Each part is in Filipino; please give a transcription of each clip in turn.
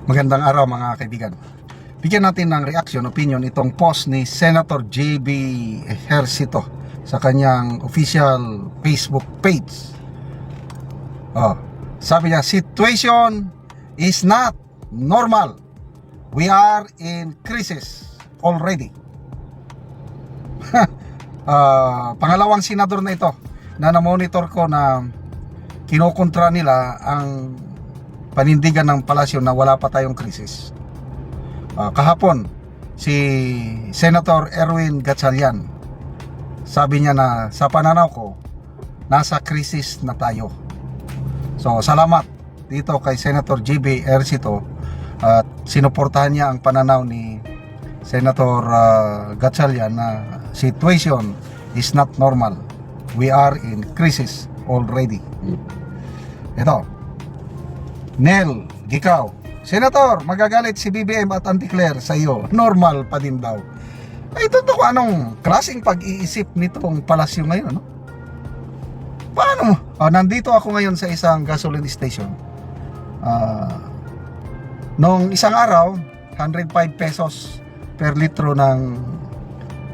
Magandang araw mga kaibigan. Bigyan natin ng reaction, opinion itong post ni Senator JB Ejercito sa kanyang official Facebook page. Sabi niya, situation is not normal. We are in crisis already. Pangalawang senador na ito na na-monitor ko na kinokontra nila ang panindigan ng palasyo na wala pa tayong krisis. Kahapon si Senator Erwin Gatchalian, sabi niya na sa pananaw ko nasa krisis na tayo. So salamat dito kay Senator JB Ejercito at sinuportahan niya ang pananaw ni Senator Gatchalian na situation is not normal. We are in crisis already. Ito, Nel Gikaw, Senator, magagalit si BBM at Anticlair sa iyo. Normal pa din daw. Ay, ito ko anong klaseng pag-iisip nitong palasyo ngayon, no? Paano? Nandito ako ngayon sa isang gasoline station. Nung isang araw, 105 pesos per litro ng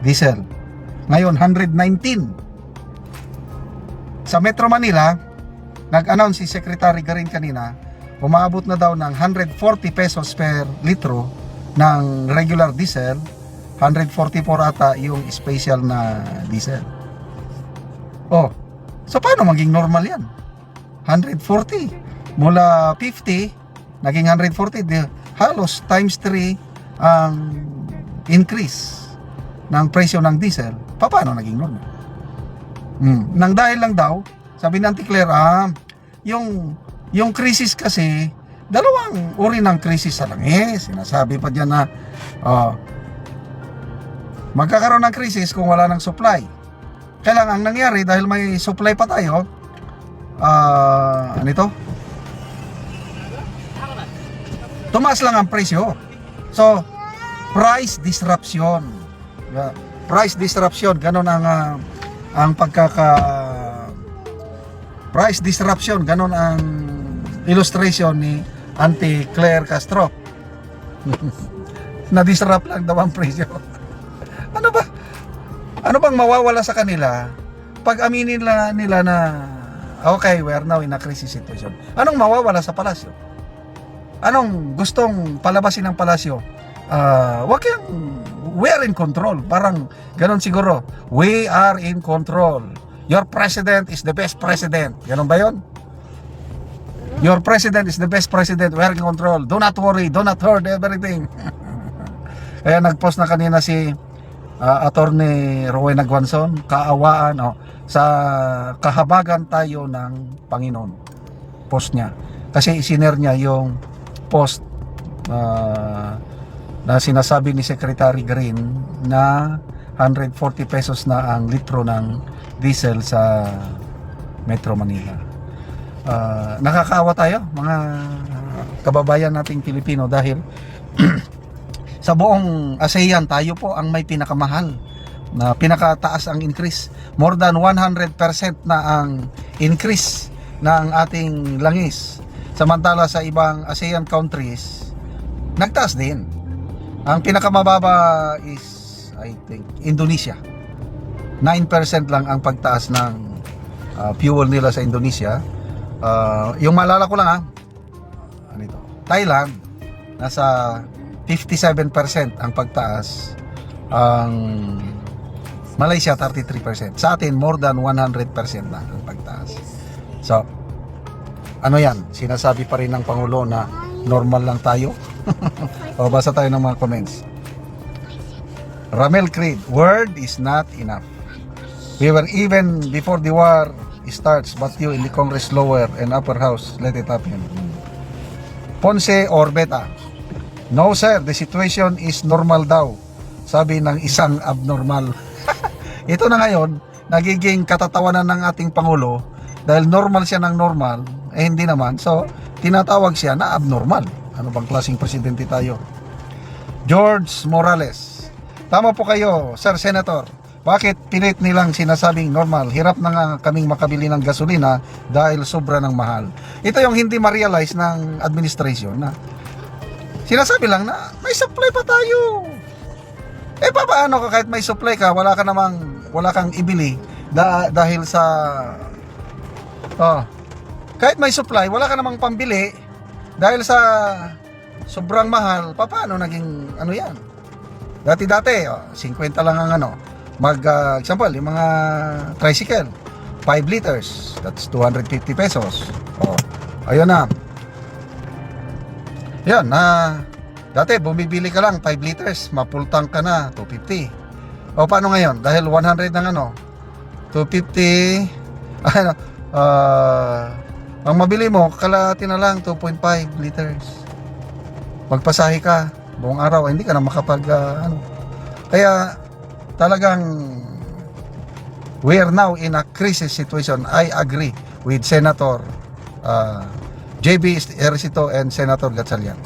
diesel. Ngayon, 119. Sa Metro Manila, nag-announce si Secretary Garin kanina, umaabot na daw ng 140 pesos per litro ng regular diesel, 144 ata yung special na diesel. So paano maging normal yan? 140 mula 50 naging 140, halos times 3 ang increase ng presyo ng diesel. Paano naging normal? Nang dahil lang daw, sabi ng Anticlair, yung krisis kasi, dalawang uri ng krisis sa langis. Sinasabi pa dyan na magkakaroon ng krisis kung wala ng supply. Kailangan ang nangyari, dahil may supply pa tayo, tumaas lang ang presyo. So, price disruption. Price disruption, ganun ang price disruption, ganun ang illustration ni Auntie Claire Castro. Na-disrupt lang daw ang presyo. Ano ba? Ano bang mawawala sa kanila pag aminin nila na okay, we are now in a crisis situation? Anong mawawala sa palasyo? Anong gustong palabasin ng palasyo? Wag kang, we are in control. Parang ganon siguro. We are in control. Your president is the best president. Ganon ba yun? Your president is the best president. We are in control. Do not worry. Do not hurt everything. Kaya nag-post na kanina si Attorney Rowena Guanzon, kaawaan sa kahabagan tayo ng Panginoon. Post niya. Kasi isinare niya yung post na sinasabi ni Secretary Green na 140 pesos na ang litro ng diesel sa Metro Manila. Nakakaawa tayo mga kababayan nating Pilipino dahil sa buong ASEAN tayo po ang may pinakamahal na pinakataas ang increase. More than 100% na ang increase ng ating langis. Samantala sa ibang ASEAN countries, nagtaas din. Ang pinakamababa is, I think, Indonesia. 9% lang ang pagtaas ng fuel nila sa Indonesia. Yung maalala ko lang Thailand, nasa 57% ang pagtaas. Ang Malaysia 33%. Sa atin more than 100% na ang pagtaas. So, ano yan? Sinasabi pa rin ng Pangulo na normal lang tayo. O basa tayo ng mga comments. Ramel Creed, word is not enough. We were even before the war starts, but you in the Congress lower and upper house let it happen. Ponce Orbeta, no sir, the situation is normal daw, sabi ng isang abnormal. Ito na ngayon nagiging katatawanan ng ating Pangulo dahil normal siya ng normal, hindi naman, so tinatawag siya na abnormal. Ano bang klaseng presidente tayo? George Morales, tama po kayo Sir Senator, bakit pilit nilang sinasabing normal? Hirap na nga kaming makabili ng gasolina dahil sobra ng mahal. Ito yung hindi ma-realize ng administration na Sinasabi lang na may supply pa tayo. Eh paano ka kahit may supply ka, wala kang ibili dahil sa kahit may supply, wala ka namang pambili dahil sa sobrang mahal. Paano naging ano yan? Dati 50 lang ang example, yung mga tricycle 5 liters, that's 250 pesos. Ayun na. Yan dati bumibili ka lang 5 liters, ma-full tank ka na 250. Paano ngayon? Dahil 100 ng 250 ang mabili mo kalahati na lang 2.5 liters. Magpasahe ka buong araw, hindi ka na makapag Kaya talagang we are now in a crisis situation. I agree with Senator JB Ejercito and Senator Gatchalian.